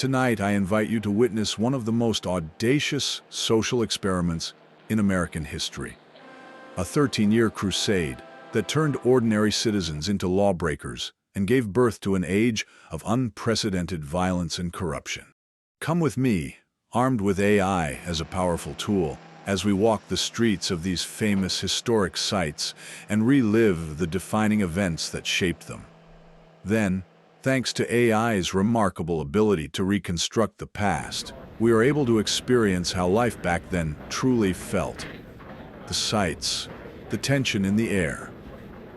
Tonight, I invite you to witness one of the most audacious social experiments in American history. A 13-year crusade that turned ordinary citizens into lawbreakers and gave birth to an age of unprecedented violence and corruption. Come with me, armed with AI as a powerful tool, as we walk the streets of these famous historic sites and relive the defining events that shaped them. Then, thanks to AI's remarkable ability to reconstruct the past, we are able to experience how life back then truly felt. The sights, the tension in the air,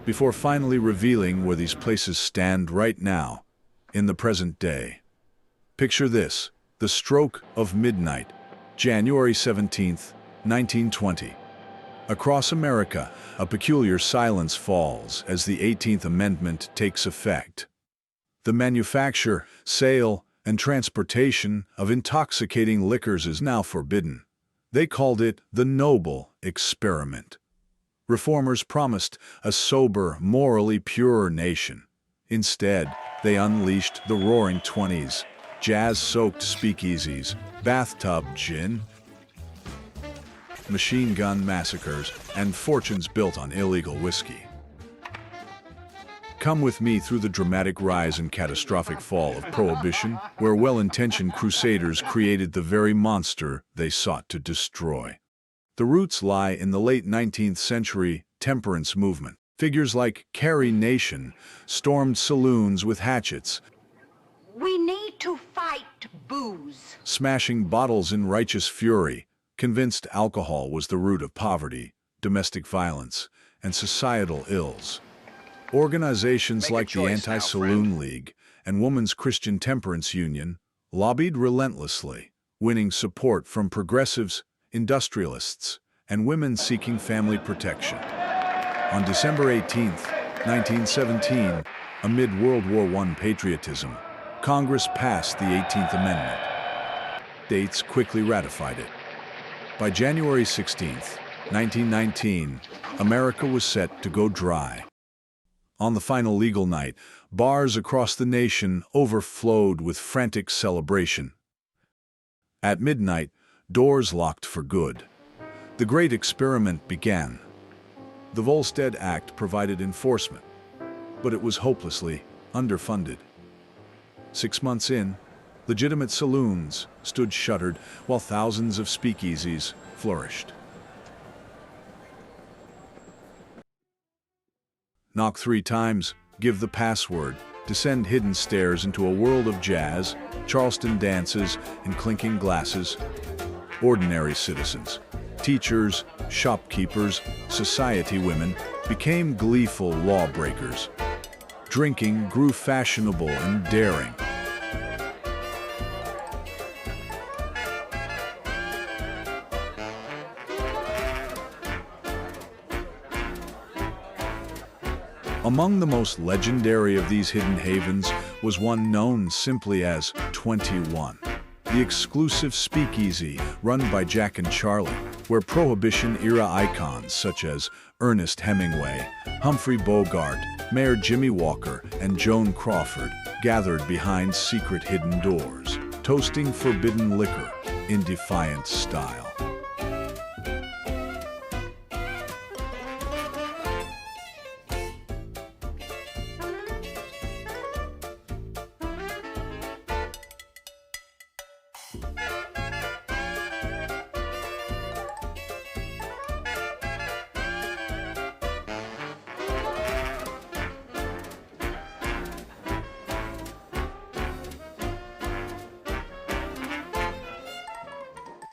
before finally revealing where these places stand right now, in the present day. Picture this, the stroke of midnight, January 17th, 1920. Across America, a peculiar silence falls as the 18th Amendment takes effect. The manufacture, sale, and transportation of intoxicating liquors is now forbidden. They called it the noble experiment. Reformers promised a sober, morally pure nation. Instead, they unleashed the Roaring Twenties, jazz-soaked speakeasies, bathtub gin, machine gun massacres, and fortunes built on illegal whiskey. Come with me through the dramatic rise and catastrophic fall of Prohibition, where well-intentioned crusaders created the very monster they sought to destroy. The roots lie in the late 19th century temperance movement. Figures like Carrie Nation stormed saloons with hatchets, We need to fight booze. smashing bottles in righteous fury, convinced alcohol was the root of poverty, domestic violence, and societal ills. Organizations like the Anti-Saloon League and Women's Christian Temperance Union lobbied relentlessly, winning support from progressives, industrialists, and women seeking family protection. On December 18, 1917, amid World War I patriotism, Congress passed the 18th Amendment. States quickly ratified it. By January 16, 1919, America was set to go dry. On the final legal night, bars across the nation overflowed with frantic celebration. At midnight, doors locked for good. The great experiment began. The Volstead Act provided enforcement, but it was hopelessly underfunded. 6 months in, legitimate saloons stood shuttered while thousands of speakeasies flourished. Knock 3 times, give the password, descend hidden stairs into a world of jazz, Charleston dances, and clinking glasses. Ordinary citizens, teachers, shopkeepers, society women became gleeful lawbreakers. Drinking grew fashionable and daring. Among the most legendary of these hidden havens was one known simply as 21, the exclusive speakeasy run by Jack and Charlie, where Prohibition-era icons such as Ernest Hemingway, Humphrey Bogart, Mayor Jimmy Walker, and Joan Crawford gathered behind secret hidden doors, toasting forbidden liquor in defiant style.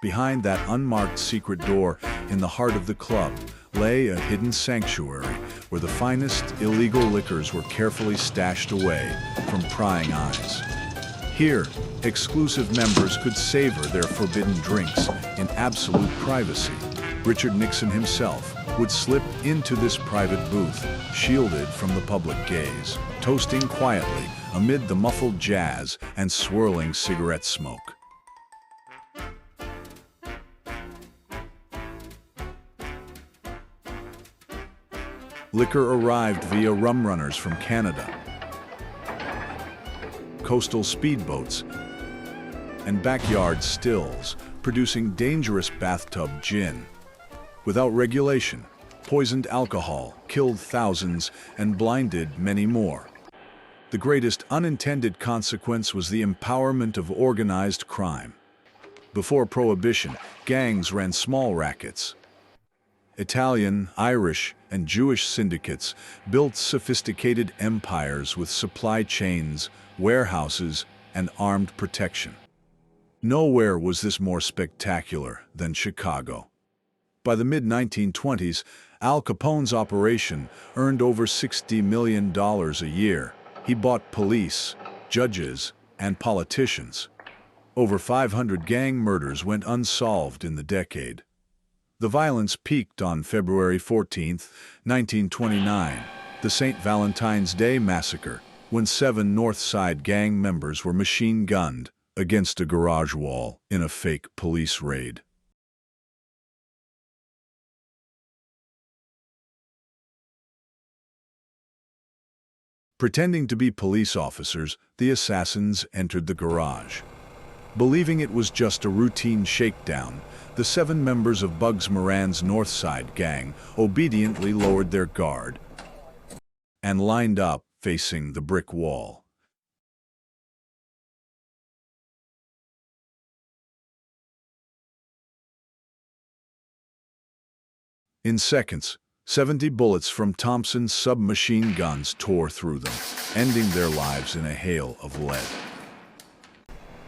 Behind that unmarked secret door in the heart of the club lay a hidden sanctuary where the finest illegal liquors were carefully stashed away from prying eyes. Here, exclusive members could savor their forbidden drinks in absolute privacy. Richard Nixon himself would slip into this private booth, shielded from the public gaze, toasting quietly amid the muffled jazz and swirling cigarette smoke. Liquor arrived via rum runners from Canada, coastal speedboats, and backyard stills, producing dangerous bathtub gin. Without regulation, poisoned alcohol killed thousands and blinded many more. The greatest unintended consequence was the empowerment of organized crime. Before Prohibition, gangs ran small rackets. Italian, Irish, and Jewish syndicates built sophisticated empires with supply chains, warehouses, and armed protection. Nowhere was this more spectacular than Chicago. By the mid-1920s, Al Capone's operation earned over $60 million a year. He bought police, judges, and politicians. Over 500 gang murders went unsolved in the decade. The violence peaked on February 14, 1929, the St. Valentine's Day Massacre, when 7 North Side gang members were machine-gunned against a garage wall in a fake police raid. Pretending to be police officers, the assassins entered the garage. Believing it was just a routine shakedown, the 7 members of Bugs Moran's North Side gang obediently lowered their guard and lined up facing the brick wall. In seconds, 70 bullets from Thompson's submachine guns tore through them, ending their lives in a hail of lead.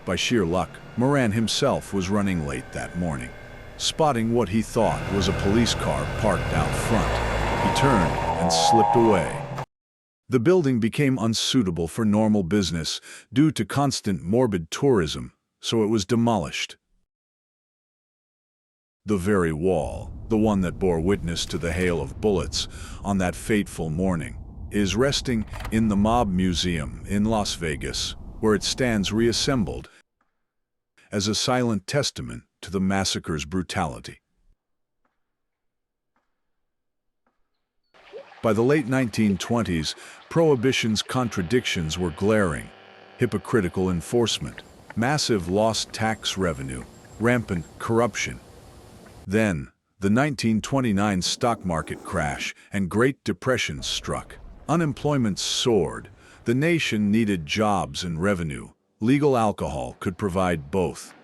By sheer luck, Moran himself was running late that morning. Spotting what he thought was a police car parked out front, he turned and slipped away. The building became unsuitable for normal business due to constant morbid tourism, so it was demolished. The very wall, the one that bore witness to the hail of bullets on that fateful morning, is resting in the Mob Museum in Las Vegas, where it stands reassembled as a silent testament to the massacre's brutality. By the late 1920s, Prohibition's contradictions were glaring: hypocritical enforcement, massive lost tax revenue, rampant corruption. Then, the 1929 stock market crash and Great Depression struck. Unemployment soared. The nation needed jobs and revenue. Legal alcohol could provide both.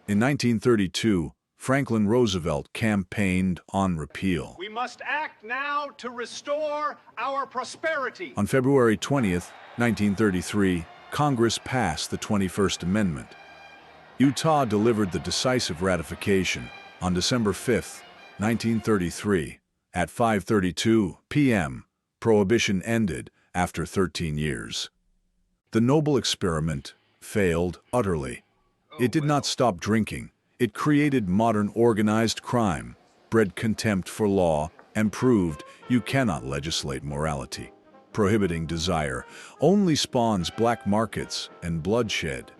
In 1932, Franklin Roosevelt campaigned on repeal. We must act now to restore our prosperity. On February 20th, 1933, Congress passed the 21st Amendment. Utah delivered the decisive ratification on December 5, 1933. At 5:32 p.m., Prohibition ended after 13 years. The noble experiment failed utterly. It did not stop drinking. It created modern organized crime, bred contempt for law, and proved you cannot legislate morality. Prohibiting desire only spawns black markets and bloodshed.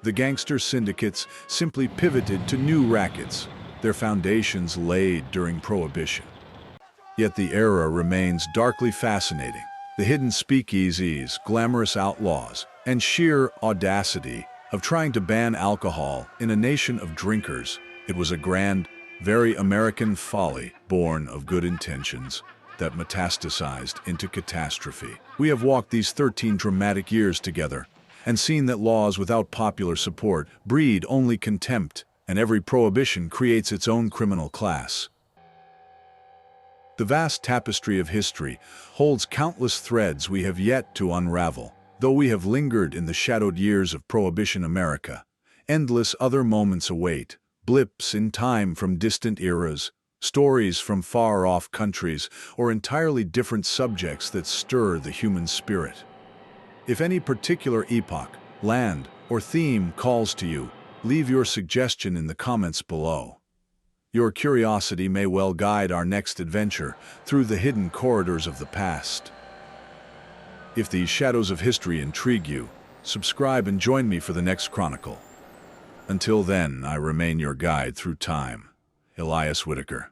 The gangster syndicates simply pivoted to new rackets, their foundations laid during Prohibition. Yet the era remains darkly fascinating. The hidden speakeasies, glamorous outlaws, and sheer audacity of trying to ban alcohol in a nation of drinkers. It was a grand, very American folly, born of good intentions, that metastasized into catastrophe. We have walked these 13 dramatic years together, and seen that laws without popular support breed only contempt, and every prohibition creates its own criminal class. The vast tapestry of history holds countless threads we have yet to unravel. Though we have lingered in the shadowed years of Prohibition America, endless other moments await, blips in time from distant eras, stories from far-off countries, or entirely different subjects that stir the human spirit. If any particular epoch, land, or theme calls to you, leave your suggestion in the comments below. Your curiosity may well guide our next adventure through the hidden corridors of the past. If these shadows of history intrigue you, subscribe and join me for the next chronicle. Until then, I remain your guide through time, Elias Whitaker.